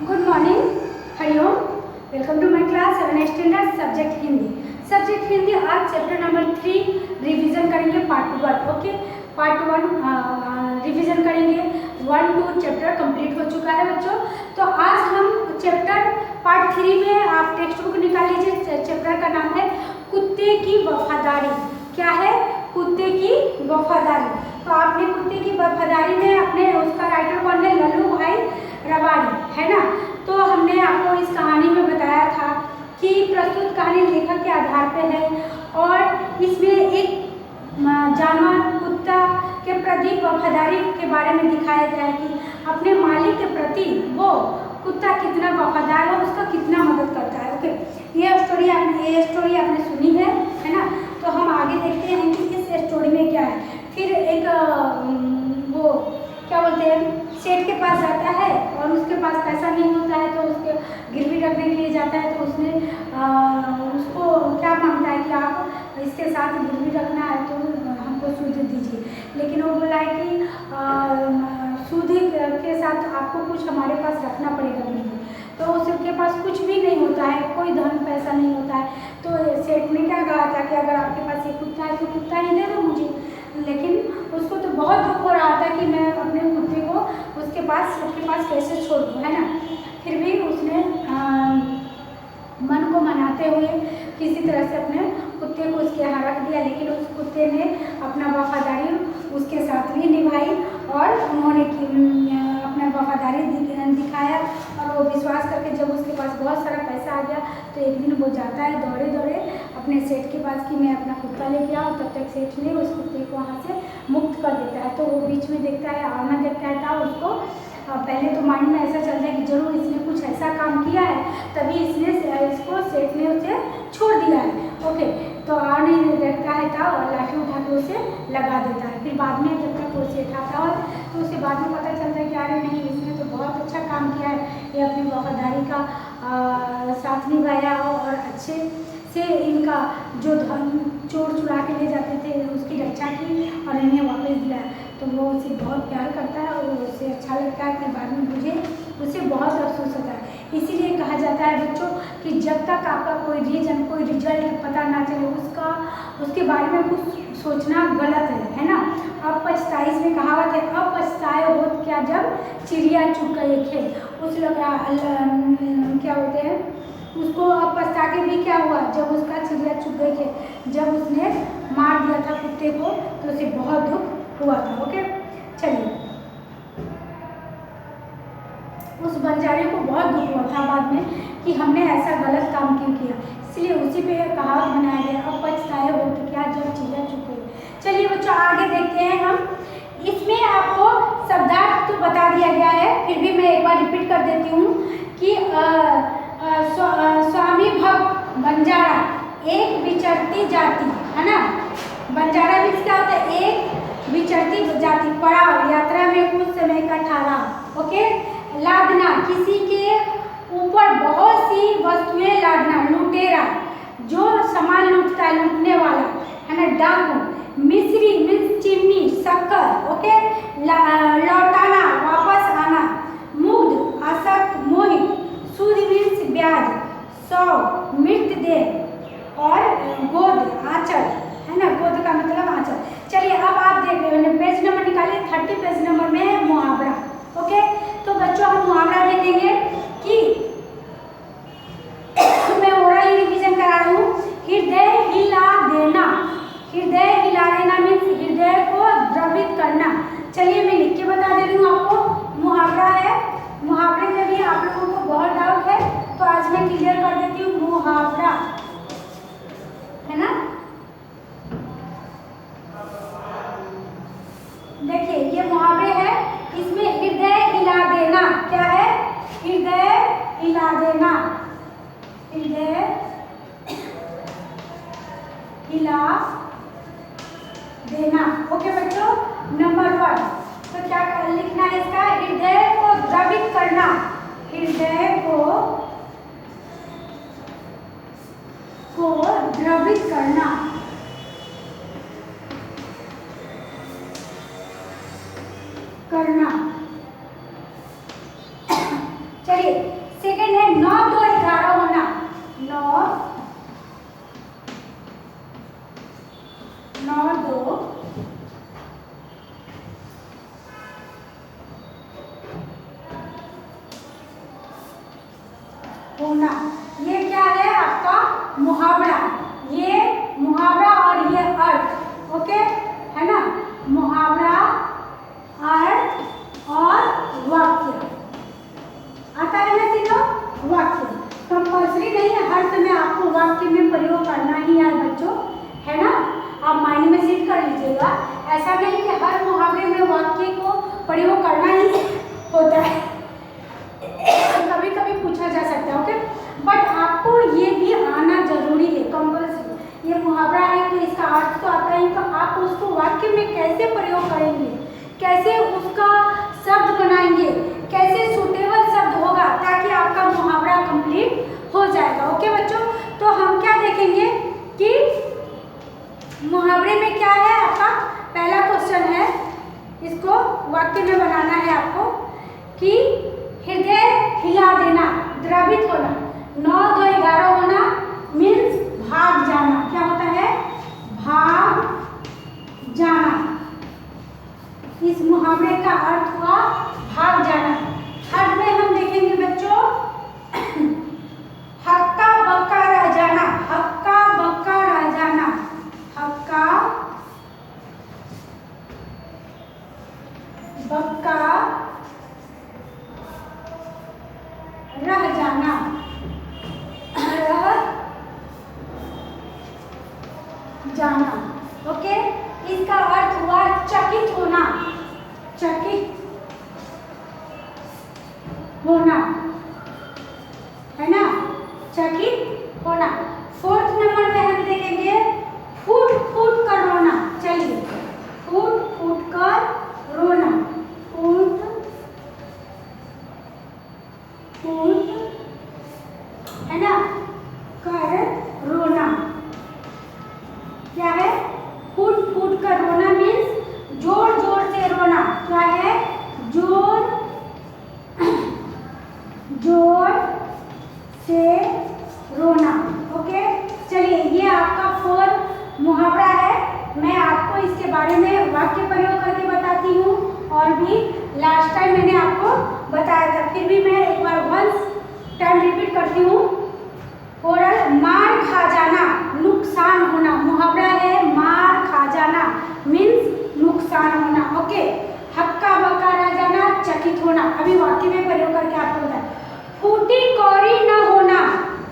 Good morning, Hariom. Welcome to my class 7 standard subject Hindi. Subject Hindi आज chapter number 3 revision करेंगे part 1। Okay, part 1 revision करेंगे। 1-2 chapter complete हो चुका है बच्चों। तो आज हम चैप्टर पार्ट 3 में आप टेक्स्ट बुक निकाल लीजिए। चैप्टर का नाम है कुत्ते की वफादारी। क्या है? कुत्ते की वफादारी। तो आपने कुत्ते की वफादारी में अपने उसका राइटर कौन है? लल्लू भाई रबारी, है ना। तो हमने आपको इस कहानी में बताया था कि प्रस्तुत कहानी लेखक के आधार पे है और इसमें एक जानवर कुत्ता के प्रति वफादारी के बारे में दिखाया गया है कि अपने मालिक के प्रति वो कुत्ता कितना वफादार है, उसका कितना मदद करता है। ओके, ये स्टोरी आपने सुनी है ना। तो हम आगे देखते हैं कि इस स्टोरी में क्या है। फिर एक वो क्या बोलते हैं, सेठ के पास जाता है और उसके पास पैसा नहीं होता है तो उसके गिरवी रखने के लिए जाता है। तो उसने उसको क्या मांगता है कि आप इसके साथ गिरवी रखना है तो हमको सूद दीजिए। लेकिन वो बोला है कि सूद के साथ आपको कुछ हमारे पास रखना पड़ेगा गिरवी। तो उसके पास कुछ भी नहीं होता है, कोई धन पैसा नहीं होता है। तो सेठ ने क्या कहा था कि अगर आपके पास एक कुत्ता है तो कुत्ता ही दे दो मुझे। लेकिन उसको तो बहुत दुख हो रहा था कि मैं अपने कुत्ते को उसके पास कैसे छोड़ दूँ, है ना। फिर भी उसने मन को मनाते हुए किसी तरह से अपने कुत्ते को उसके यहाँ रख दिया। लेकिन उस कुत्ते ने अपना वफादारी उसके साथ भी निभाई और उन्होंने अपना वफादारी दिखाया। और वो विश्वास करके जब उसके पास बहुत सारा पैसा आ गया तो एक दिन वो जाता है दौड़े दौड़े अपने सेठ के पास कि मैं अपना कुत्ता लेके आऊँ। तब तक सेठ ने उस कुत्ते को वहाँ से मुक्त कर देता है। तो वो बीच में देखता है, आना देखता है उसको। पहले तो माइंड में ऐसा चलता है कि जरूर इसने कुछ ऐसा काम किया है तभी इसको सेठ ने उसे छोड़ दिया है। ओके, तो आने देखता है था और लाठी उठा के उसे लगा देता है। फिर बाद में जब तक वो सेठ आता है तो उसे बाद में पता चलता है कि अरे नहीं, इसने तो बहुत अच्छा काम किया है, ये अपनी वफादारी का साथ निभाया और अच्छे से इनका जो धन चोर चुरा के ले जाते थे उसकी रक्षा की और इन्हें वापस दिलाया। तो वो उसे बहुत प्यार करता है और उसे अच्छा लगता है। फिर बाद में मुझे उसे बहुत अफसोस होता है। इसीलिए कहा जाता है बच्चों कि जब तक आपका कोई रीजन, कोई रिजल्ट पता ना चले उसके बारे में कुछ सोचना गलत है ना। अब 25 में कहावत है, अब पछताए होत क्या जब चिड़िया चुग गए खेत। उस लोग क्या बोलते हैं उसको, अब पछता के भी क्या हुआ जब उसका चिड़िया चुग गई खेत। जब उसने मार दिया था कुत्ते को तो उसे बहुत दुख हुआ था। ओके, चलिए, उस बंजारे को बहुत दुख हुआ था बाद में कि हमने ऐसा गलत काम क्यों किया। इसलिए उसी पे कहावत बनाया गया, अब पछताए हो तो क्या जब चिड़िया चुग गई। चलिए बच्चों, आगे देखते हैं हम। इसमें आपको शब्दार्थ तो बता दिया गया है, फिर भी मैं एक बार रिपीट कर देती हूँ कि स्वामी भक्त बंजारा एक विचरती जाति, है ना। बंजारा मीन्स क्या होता है? एक विचरती जाति। पड़ाव यात्रा में कुछ समय का ठहराव। ओके, लादना किसी के ऊपर बहुत सी वस्तुएं लादना। लुटेरा जो सामान लूटता है, लूटने वाला, है ना। डाकू। मिस्री मीन्स चिमनी, शक्कर। ओके, लौटाना वापस आना। मुग्ध आसक्त, मोहित। सूद मीन्स ब्याज। सौ मृतदेह और गोद आंचल, है ना। गोद का मतलब आंचल। चलिए अब आप देख रहे हो पेज नंबर निकालिए। 30 पेज नंबर में है मुहावरा। ओके, तो बच्चों हम मुहावरा देखेंगे कि मैं ओरल रिवीजन करा रही हूँ। हृदय हिला देना। हृदय हिला देना मीन्स हृदय को द्रवित करना। चलिए मैं लिख के बता दे रही हूँ आपको। मुहावरा है, मुहावरे में भी आप लोगों को बहुत डाउट है तो आज मैं क्लियर कर देती हूँ। मुहावरा, है ना। देखिए ये मुहावरे है, इसमें हृदय हिला देना क्या है? हृदय हिला देना। हृदय हिला देना। ओके बच्चों, नंबर 1 तो क्या लिखना है इसका? हृदय को द्रवित करना। हृदय को द्रवित करना। चलिए होना। ये क्या है आपका मुहावरा, ये मुहावरा और ये अर्थ, ओके है ना। मुहावरा, अर्थ और वाक्य आता है ना तीनों। वाक्य कंपल्सरी नहीं है, हर समय आपको वाक्य में प्रयोग करना ही है बच्चों, है ना। आप माइंड में सेट कर लीजिएगा, ऐसा नहीं कि हर मुहावरे में वाक्य को प्रयोग करना ही होता है, कभी कभी पूछा जा सकता है, ओके। बट आपको ये भी आना जरूरी है, कंपल्सरी। ये मुहावरा है तो इसका अर्थ तो आता है, तो आप उसको वाक्य में कैसे प्रयोग करेंगे, कैसे उसका शब्द बनाएंगे, कैसे सूटेबल शब्द होगा, ताकि आपका मुहावरा कंप्लीट हो जाएगा, ओके बच्चों। तो हम क्या देखेंगे कि मुहावरे में क्या है आपका पहला क्वेश्चन है, इसको वाक्य में बनाना है आपको कि हृदय हिला देना, द्रवित होना, 9 2 11 होना मीन्स भाग जाना। क्या होता है? भाग जाना। इस मुहावरे का अर्थ हुआ भाग जाना। थर्ड में हम देखेंगे बच्चों हक्का बक्का रह जाना, हक्का बक्का रह जाना, हक्का बक्का रह जाना, रह जाना, ओके। इसका अर्थ हुआ चकित होना, चकित होना, है ना, चकित होना। फोर्थ नंबर पे हम देखेंगे फूट फूट कर रोना। चलिए, फूट फूट कर रोना, फूट फूट है ना कर रोना। क्या है? फूट फूट कर रोना मीन्स जोर जोर से रोना। क्या है? जोर जोर से रोना, ओके। चलिए, ये आपका 4 मुहावरा है। मैं आपको इसके बारे में वाक्य प्रयोग करके बताती हूँ, और भी लास्ट टाइम मैंने आपको बताया था, फिर भी मैं एक बार वंस टाइम रिपीट करती हूँ। ओरल, मार खा जाना, नुकसान होना। मुहावरा है मार खा जाना मीन्स नुकसान होना, ओके। हक्का बक्का रह जाना, चकित होना। अभी वाक्य में प्रयोग करके आपको बताया। फूटी कौड़ी न होना,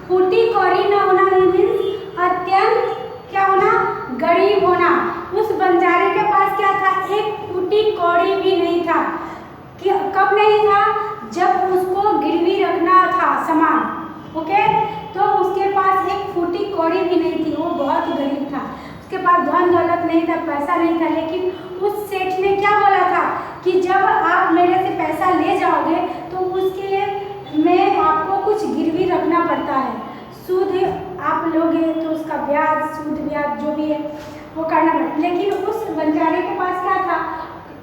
फूटी कौड़ी न होना मीन्स अत्यंत क्या होना? गरीब होना। उस बंजारे के पास क्या था? एक फूटी कौड़ी भी नहीं था। कि कब नहीं था? जब उसको गिरवी रखना था सामान, ओके। तो उसके पास एक फूटी कौड़ी भी नहीं थी, वो बहुत गरीब था, उसके पास धन दौलत नहीं था, पैसा नहीं था। लेकिन उस सेठ ने क्या बोला था कि जब आप मेरे से पैसा ले जाओगे तो उसके में आपको कुछ गिरवी रखना पड़ता है, सूद आप लोगे तो उसका ब्याज, सूद ब्याज जो भी है वो करना पड़ता। लेकिन उस बंजारे के पास क्या था?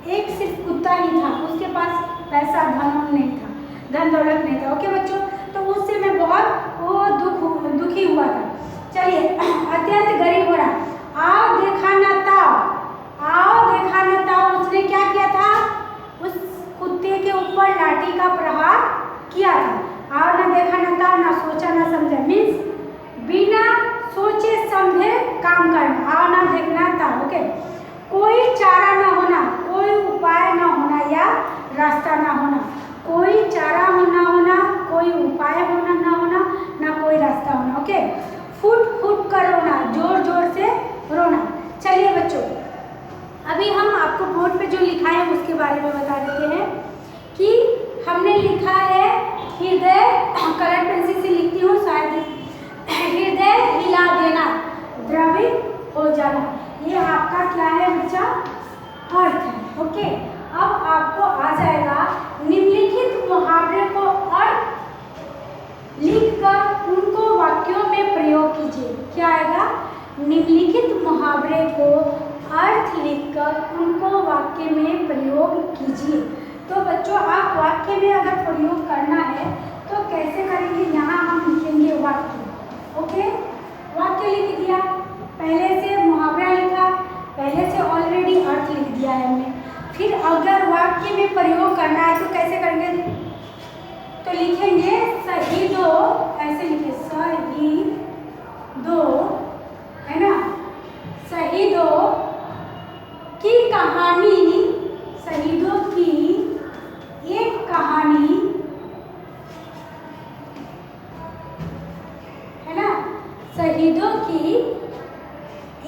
एक सिर्फ कुत्ता ही था, उसके पास पैसा धन नहीं था, धन दौलत नहीं था, ओके बच्चों। तो उससे मैं बहुत वो दुखी हुआ था। चलिए, अत्यंत गरीब हो रहा। आओ देखा न ताओ, आओ देखा न ताओ, उसने क्या किया था? उस कुत्ते के ऊपर लाठी का प्रहार किया था। आओ न देखा न ताओ, ना सोचा न समझा मीन्स बिना सोचे समझे काम करना। आओ न देखना ताओ, ओके। कोई चारा न होना, कोई उपाय न होना या रास्ता न होना। कोई चारा न होना, कोई उपाय होना न होना, ना कोई रास्ता होना, ओके। फूट फूट कर रोना, जोर जोर से रोना। चलिए बच्चों, अभी हम आपको बोर्ड पे जो लिखा है उसके बारे में बता देते हैं कि हमने लिखा है हृदय, कलर पेंसिल से लिखती हूँ शायद, हृदय हिला देना, द्रवित हो जाना। ये आपका क्या है बच्चा? अर्थ है, ओके। अब आपको आ जाएगा निम्नलिखित मुहावरे को अर्थ लिखकर उनको वाक्यों में प्रयोग कीजिए। क्या आएगा? निम्नलिखित मुहावरे को अर्थ लिखकर उनको वाक्य में प्रयोग कीजिए। तो बच्चों, आप वाक्य में अगर प्रयोग करना है तो कैसे करेंगे? यहाँ हम लिखेंगे वाक्य, ओके। वाक्य लिख दिया, पहले से मुहावरा लिखा, पहले से ऑलरेडी अर्थ लिख दिया है हमने। फिर अगर वाक्य में प्रयोग करना है तो कैसे करेंगे? तो लिखेंगे शहीदों, ऐसे लिखे शहीदों, है ना, शहीदों की कहानी, शहीदों की एक कहानी, है ना, शहीदों की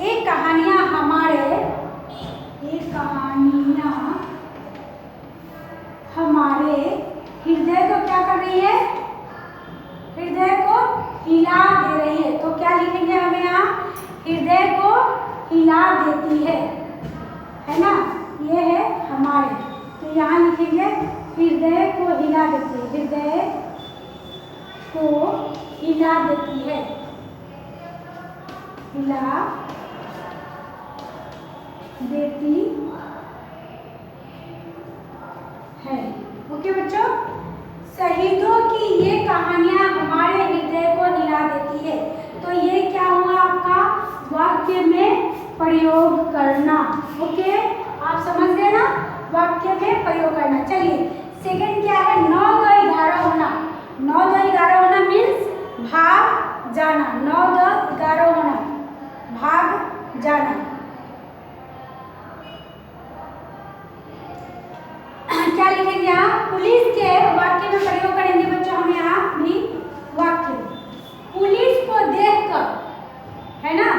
एक कहानियां हमारे, एक कहानियां हमारे हृदय को क्या कर रही है, हृदय को हिला दे रही है। तो क्या लिखेंगे हमें यहाँ, हृदय को हिला देती है ना, ये है हमारे, तो यहाँ लिखेंगे हृदय को हिला देती है, हृदय को हिला देती है, हिला देती है। ओके बच्चों, शहीदों की ये कहानियां हमारे हृदय को हिला देती है। तो ये क्या हुआ आपका, वाक्य में प्रयोग करना। ओके, आप समझ गए ना, वाक्य में प्रयोग करना। चलिए सेकंड क्या है, 9-11 होना। 9-11 होना मीन्स भाग जाना, 9-11 होना, भाग जाना। क्या लिखेंगे यहाँ, पुलिस के वाक्य में प्रयोग करेंगे बच्चों हम यहाँ भी वाक्य, पुलिस को देखकर, है ना,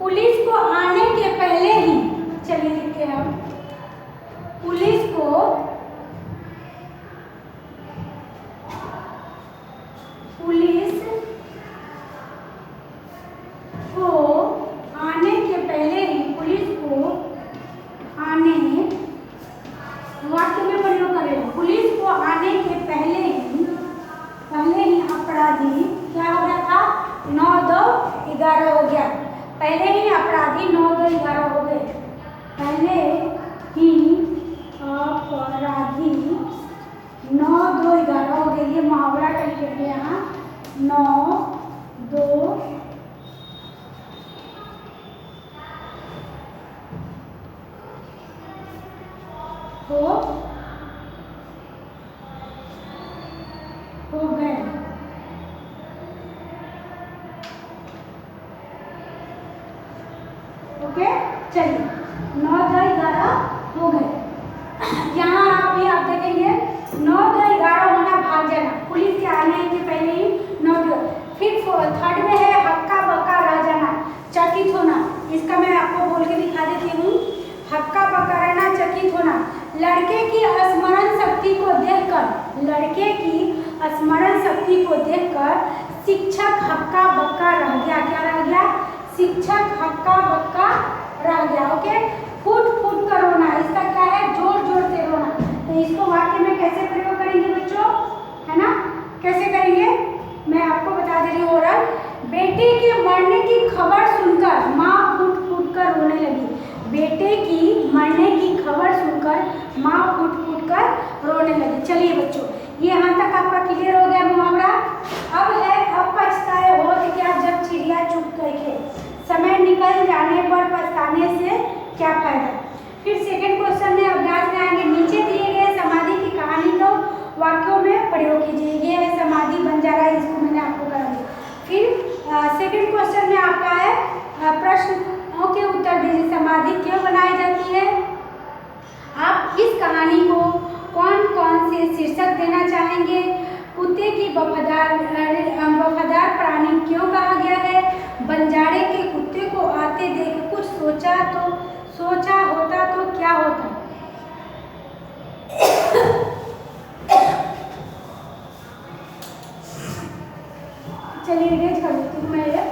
पुलिस को आने के पहले ही, चलिए लिखते हैं हम, पुलिस को आने के पहले ही, पुलिस को आने, वाक्य में प्रयोग करें, पुलिस को आने के पहले ही अपराधी क्या हो गया था, 9-2-11 हो गया। पहले ही अपराधी 9-2-11 हो गए, पहले ही अपराधी 9-2-11 हो गए। ये मुहावरा का लिखेंगे यहाँ, 9-2 हो गए। ओके, चलिए 9-2-11 हो गए। यहाँ आप देखेंगे 9-2-11 होना, भाग जाना, पुलिस के आने के पहले ही 9-2। फिर थर्ड में है हक्का बक्का रह जाना, चकित होना। इसका मैं आपको बोल के दिखा देती हूँ, हक्का बक्का रहना, चकित होना। लड़के की स्मरण शक्ति को देखकर, लड़के की स्मरण शक्ति को देखकर शिक्षक हक्का बक्का रह गया। क्या रह गया, शिक्षक हक्का बक्का रह गया। ओके, फूट फूट कर रोना, इसका क्या है, जोर जोर से रोना। तो इसको वाक्य में कैसे प्रयोग करेंगे बच्चों, है ना, कैसे करेंगे मैं आपको बता दे रही हूँ। ओरल, बेटे के मरने की खबर सुनकर माँ फूट फूट कर रोने लगी। बेटे की मरने की खबर सुनकर माँ फूट फूट कर रोने लगी। चलिए बच्चों, ये यहाँ तक आपका क्लियर हो गया मुहावरा। अब है, अब पछताए हो कि क्या, जब चिड़िया चुग गई है, समय निकल जाने पर पछताने से क्या फायदा। फिर सेकंड क्वेश्चन में अभ्यास में आएंगे, नीचे दिए गए समाधि की कहानी को वाक्यों में प्रयोग कीजिए। ये है समाधि बन जा रहा है, इसको मैंने आपको करा दिया। फिर सेकंड क्वेश्चन में आपका है प्रश्नों के उत्तर दीजिए, समाधि क्यों बनाई जाती है, आप इस कहानी को कौन कौन से शीर्षक देना चाहेंगे, कुत्ते की वफादार प्राणी क्यों कहा गया है, बंजारे के कुत्ते को आते देख कुछ सोचा होता तो क्या होता। चलिए इरेज कर देती हूँ मैं ये।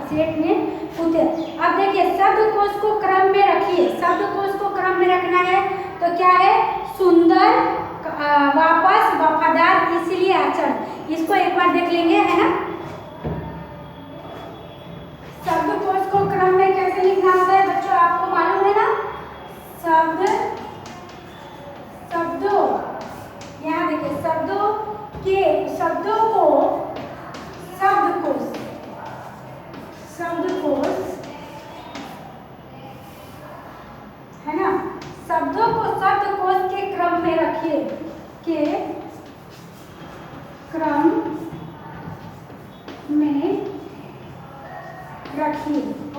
सेठ ने कुत्ते। अब देखिए शब्दकोश को क्रम में रखिए, शब्दकोश को क्रम में रखना है तो क्या है, सुंदर, वापस, वफादार, इस इसीलिए आचरण। इसको एक बार देख लेंगे, है ना। शब्दकोश को क्रम में कैसे लिखना होता है बच्चों, आपको मालूम है ना। शब्दों, यहाँ देखिए, शब्दों को शब्दकोश है ना। शब्दों को शब्दकोश के क्रम में रखिए,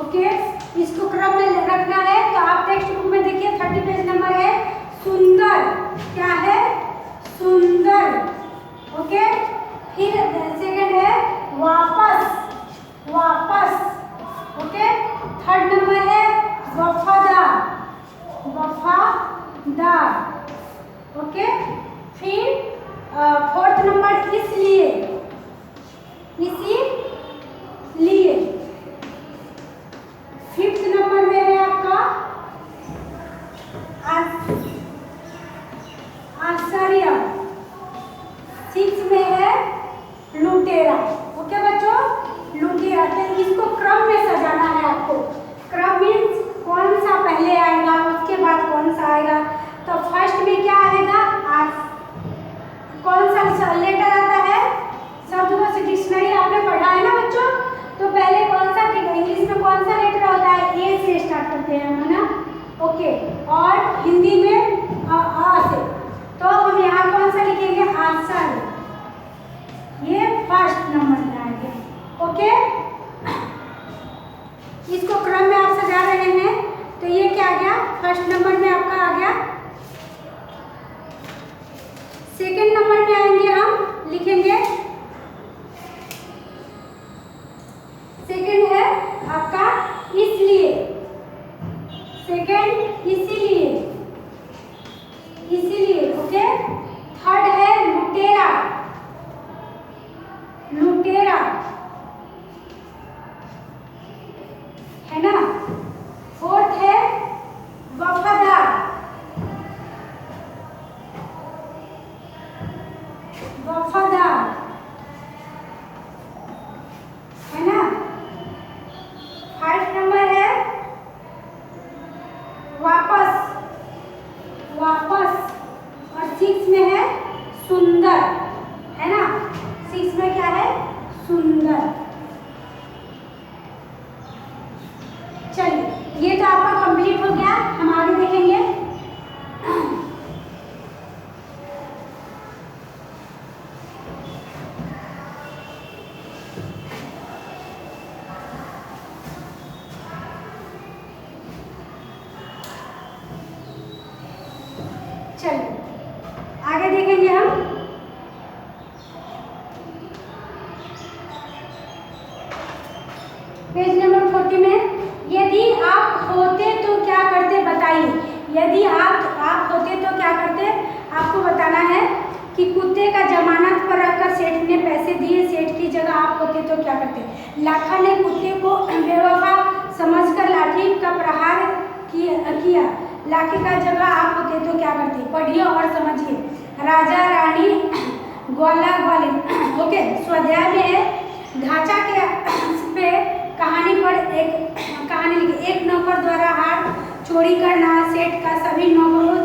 ओके। इसको क्रम में रखना है तो आप टेक्स्ट बुक में देखिए 30 पेज नंबर है सुंदर। क्या है? सुंदर। ओके। फिर सेकंड है वापस। ओके। थर्ड नंबर है वफादार। ओके। फिर फोर्थ नंबर इसीलिए। फिफ्थ नंबर में है आपका आश्चर्य। सिक्स में है लुटेरा। ओके बच्चों, लुटेरा। तो इसको क्रम में सजाना है आपको। क्रम मीन्स कौन सा पहले आएगा, उसके बाद कौन सा आएगा। तो फर्स्ट में क्या आएगा? कौन सा लेटर आता है? शब्दकोश डिक्शनरी आपने पढ़ा है ना बच्चों। तो पहले कौन सा, इंग्लिश में कौन सा लेटर होता है? ए से स्टार्ट करते हैं, है ना। ओके। और हिंदी में आ से। तो हम यहाँ कौन सा लिखेंगे? आश्चर्य। ये फर्स्ट नंबर में आएगा। ओके। इसको क्रम में आप सजा रहे हैं तो ये क्या आ गया? फर्स्ट नंबर में आपका आ गया। सेकंड नंबर में आएंगे, हम लिखेंगे सेकंड है आपका इसलिए। सेकंड इसीलिए। ओके। थर्ड है लुटेरा। है ना। फोर्थ है वफादार। है ना। फाइव नंबर है वापस। और सिक्स में है सुंदर, है ना। सिक्स में क्या है? सुंदर। चलिए, ये तो आपका कंप्लीट हो गया। हम आगे देखेंगे। चलिए आगे देखेंगे हम। पेज नंबर 40 में, यदि आप होते तो क्या करते बताइए। यदि आप होते तो क्या करते, आपको बताना है कि कुत्ते का जमानत पर रखकर सेठ ने पैसे दिए। सेठ की जगह आप होते तो क्या करते। लाखा ने कुत्ते को बेवफा समझकर लाठी का प्रहार किया। लाठी का जगह आप होते तो क्या करते। पढ़िए और समझिए। राजा रानी ग्वाला ग्वालिन। ओके। स्वाध्याय में है ढांचा के पे कहानी पर एक कहानी लिखी। एक नौकर द्वारा हार चोरी करना, सेठ का सभी नौकरों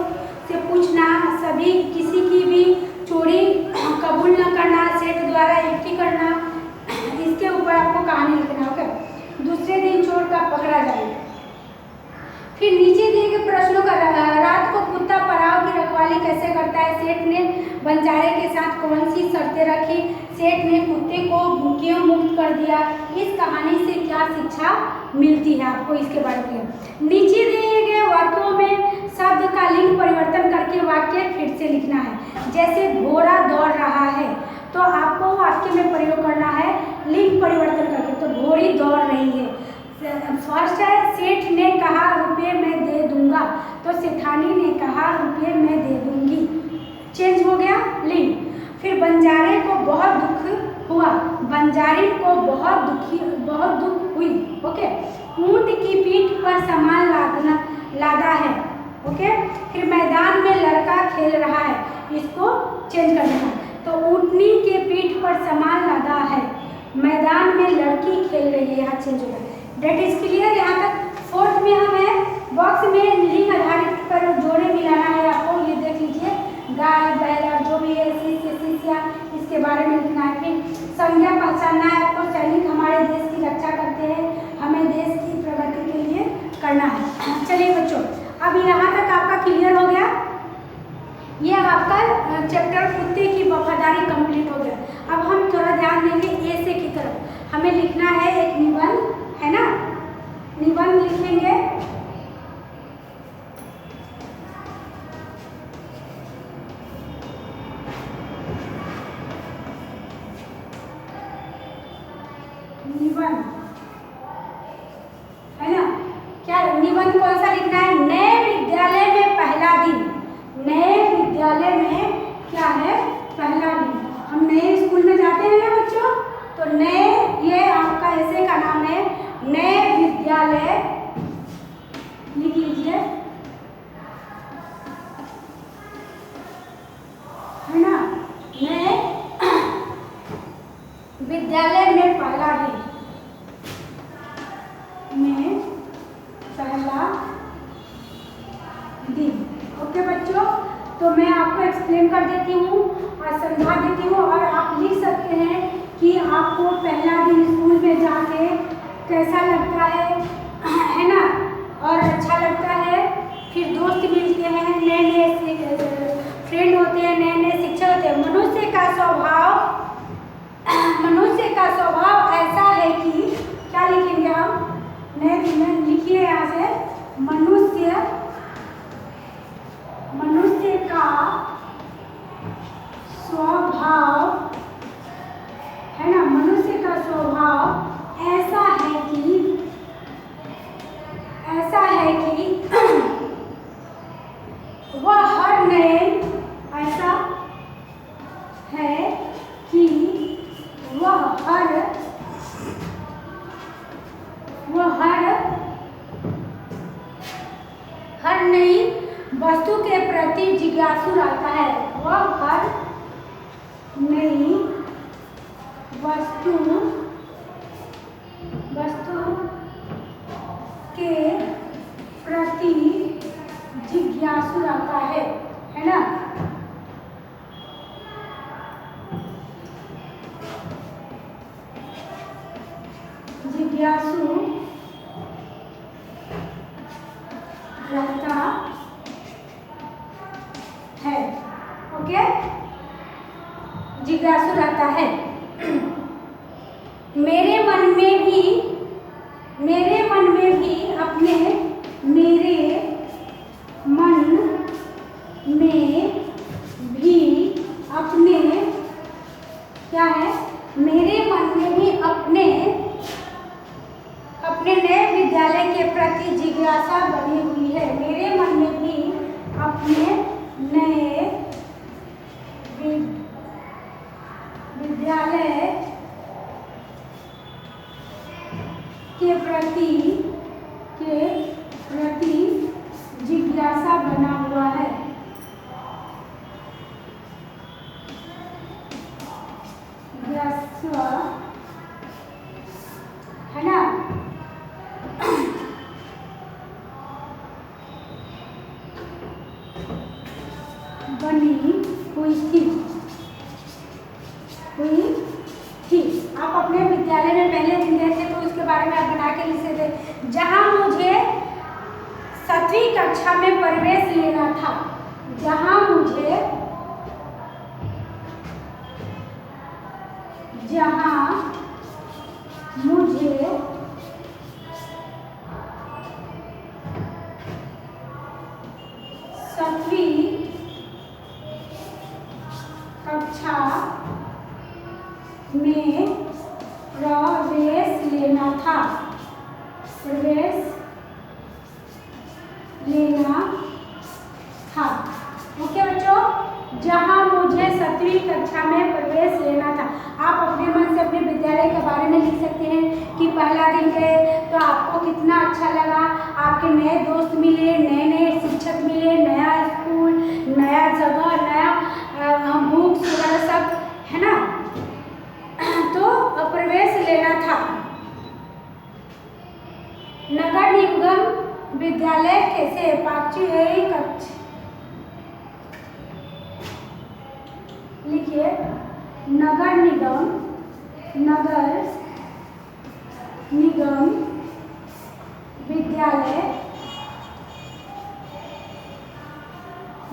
से पूछना, सभी किसी की भी चोरी कबूल न करना, सेठ द्वारा इकट्ठी करना। इसके ऊपर आपको कहानी लिखना। ओके। दूसरे दिन चोर का पकड़ा जाए। फिर नीचे दिए गए प्रश्नों का रात को कुत्ता पराव की रखवाली कैसे करता है। सेठ ने बंजारे के साथ कौन सी शर्तें रखी। सेठ ने कुत्ते को क्यों मुक्त कर दिया। इस कहानी से क्या शिक्षा मिलती है आपको, इसके बारे में। नीचे दिए गए वाक्यों में शब्द का लिंग परिवर्तन करके वाक्य फिर से लिखना है। जैसे घोड़ा दौड़ रहा है तो आपको वाक्य में प्रयोग करना है लिंग परिवर्तन करके। तो घोड़ी दौड़ रही है। फर्स्ट है सेठ ने कहा रुपये मैं दे दूंगा, तो सेठानी ने कहा रुपये मैं दे दूंगी। चेंज हो गया लिंग। फिर बंजारे को बहुत दुख हुआ, बंजारी को बहुत दुख हुई। ओके। ऊंट की पीठ पर सामान लादा है। ओके। फिर मैदान में लड़का खेल रहा है। इसको चेंज कर देना। तो ऊंट सामान लदा है, मैदान में लड़की खेल रही है। यहाँ चेंज होगा, डेट इज क्लियर। यहाँ तक फोर्थ में हमें बॉक्स में लिंग आधारित पर जोड़े मिलाना है आपको, ये देख लीजिए, गाय बैल और जो भी है शिष्या, इसके बारे में लिखना है। फिर संज्ञा पहचानना है आपको, सैनिक हमारे देश की रक्षा करते हैं, हमें देश की प्रगति के लिए करना है। चलिए बच्चों, अब यहाँ तक आपका क्लियर हो गया, ये आपका चैप्टर कुत्ते की वफादारी कंप्लीट हो गया। अब हम थोड़ा ध्यान देंगे ए से की तरफ। हमें लिखना है एक निबंध, है ना, निबंध लिखेंगे। निबंध, है ना, क्या निबंध कौन सा लिखना है? नए विद्यालय में पहला दिन। नए विद्यालय में क्या है? पहला दिन। हम नए स्कूल में जाते हैं ना बच्चों, तो नए, ये आपका ऐसे का नाम है नए विद्यालय, लिख लीजिए, है ना, नए विद्यालय में पहला दिन, में पहला दिन। ओके बच्चों, तो मैं आपको एक्सप्लेन कर देती हूँ और समझा देती हूँ, और आप लिख सकते हैं कि आपको पहला दिन स्कूल में जाके कैसा लगता है ना, और अच्छा लगता है। फिर दोस्त मिलते हैं, नए नए फ्रेंड होते हैं, नए नए शिक्षक होते हैं। मनुष्य का स्वभाव ऐसा है कि, क्या लिखेंगे हम नए दिन में? लिखिए यहाँ से, मनुष्य का स्वभाव, है ना, मनुष्य का स्वभाव ऐसा है कि वह हर नए, ऐसा है कि वह हर नई वस्तु के प्रति जिज्ञासु रहता है। वह हर नई वस्तु के प्रति जिज्ञासु रहता है ना। जिज्ञासु रहता है, ओके, जिज्ञासु रहता है। मेरे मन में भी अपने क्या है, मेरे मन में भी अपने नए विद्यालय के प्रति जिज्ञासा बनी हुई है। मेरे मन में भी अपने नए विद्यालय के प्रति जिज्ञासा बना हुआ है। जिज्ञासा, है ना, बनी हुई थी। आप अपने विद्यालय में पहले दिन गए थे तो उसके बारे में आप बना के लिख सकते थे। जहाँ मुझे 7वीं कक्षा में प्रवेश लेना था, जहाँ मुझे 7वीं कक्षा में प्रवेश लेना था, ओके बच्चों, जहाँ मुझे 7वीं कक्षा में प्रवेश लेना था। आप अपने मन से अपने विद्यालय के बारे में लिख सकते हैं कि पहला दिन गए तो आपको कितना अच्छा लगा, आपके नए दोस्त मिले, नए नए शिक्षक मिले, नया स्कूल, नया जगह, नया बुक्स वगैरह सब, है ना। विद्यालय कैसे लिखिए नगर निगम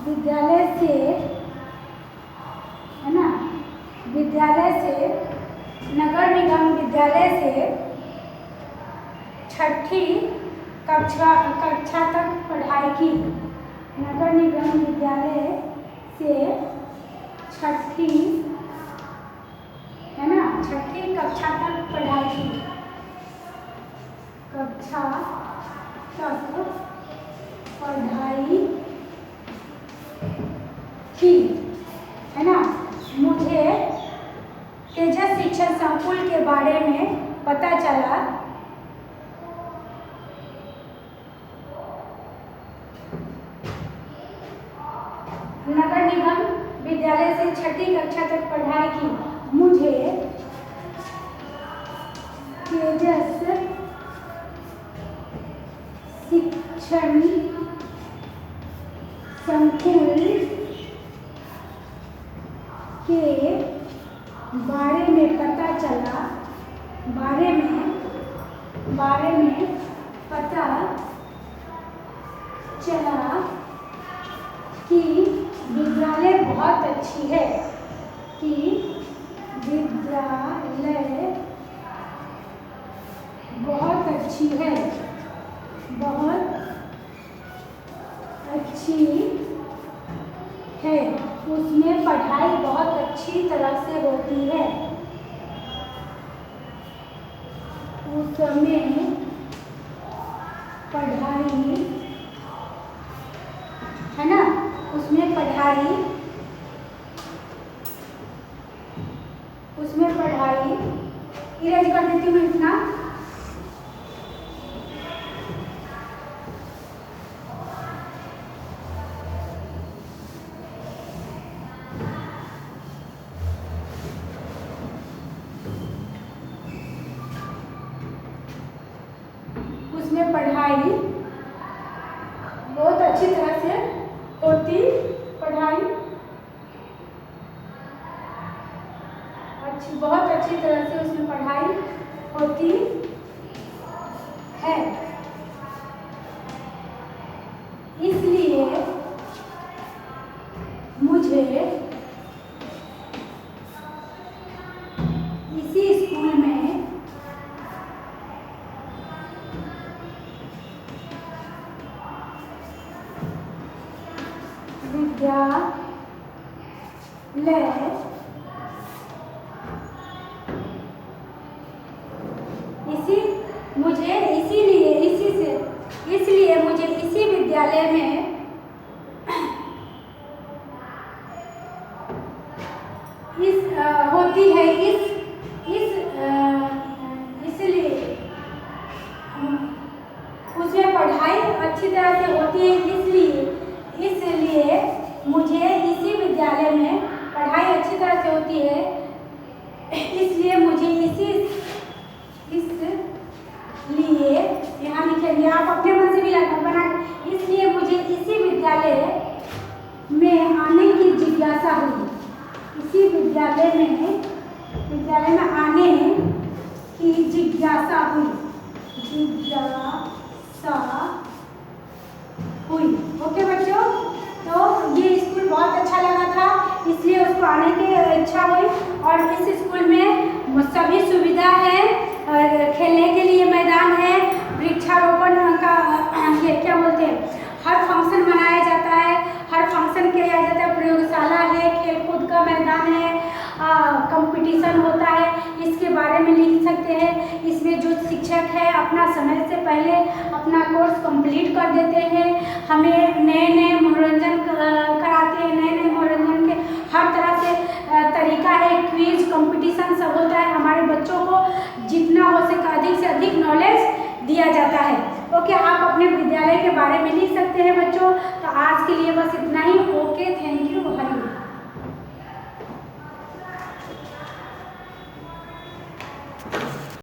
विद्यालय से, है ना, नगर निगम विद्यालय से छठी कक्षा तक पढ़ाई की। नगर निगम विद्यालय से छठी कक्षा तक पढ़ाई की। है ना। मुझे तेजस शिक्षण संकुल के बारे में पता चला। नगर निगम विद्यालय से छठी कक्षा तक पढ़ाई की। मुझे तेजस शिक्षण संकुल के बारे में पता चला कि विद्यालय बहुत अच्छी है। उसमें पढ़ाई बहुत अच्छी तरह से होती है। उसमें पढ़ाई, है ना, उसमें पढ़ाई इरेज कर देती हूँ इतना। उसमें पढ़ाई बहुत अच्छी तरह से होती, बहुत अच्छी तरह से उसमें पढ़ाई होती है। इसलिए मुझे इसी स्कूल में इसलिए मुझे इसी विद्यालय में होती है। इसलिए उसमें पढ़ाई अच्छी तरह से होती है। इसलिए मुझे इसी विद्यालय में पढ़ाई अच्छी तरह से होती है। इसलिए मुझे इसलिए यहाँ लिखेंगे, आप अपने मन से भी बना। इसलिए मुझे इसी विद्यालय में आने की जिज्ञासा हुई। इसी विद्यालय में आने की जिज्ञासा हुई। ओके बच्चों, तो ये स्कूल बहुत अच्छा लगा था, इसलिए उसको आने की इच्छा हुई। और इस स्कूल में सभी सुविधा है, खेलने के लिए मैदान है, वृक्षारोपण का ये क्या बोलते हैं, हर फंक्शन मनाया जाता है, हर फंक्शन किया जाता है, प्रयोगशाला है, खेलकूद का मैदान है, कंपटीशन होता है। इसके बारे में लिख सकते हैं। इसमें जो शिक्षक है अपना समय से पहले अपना कोर्स कंप्लीट कर देते हैं, हमें नए नए मनोरंजन कराते हैं, नए मनोरंजन के हर तरह से तरीका है, क्विज कंपटीशन सब होता है। हमारे बच्चों को जितना हो सके अधिक से अधिक नॉलेज दिया जाता है। ओके, आप अपने विद्यालय के बारे में लिख सकते हैं बच्चों। तो आज के लिए बस इतना ही। Okay, thank you.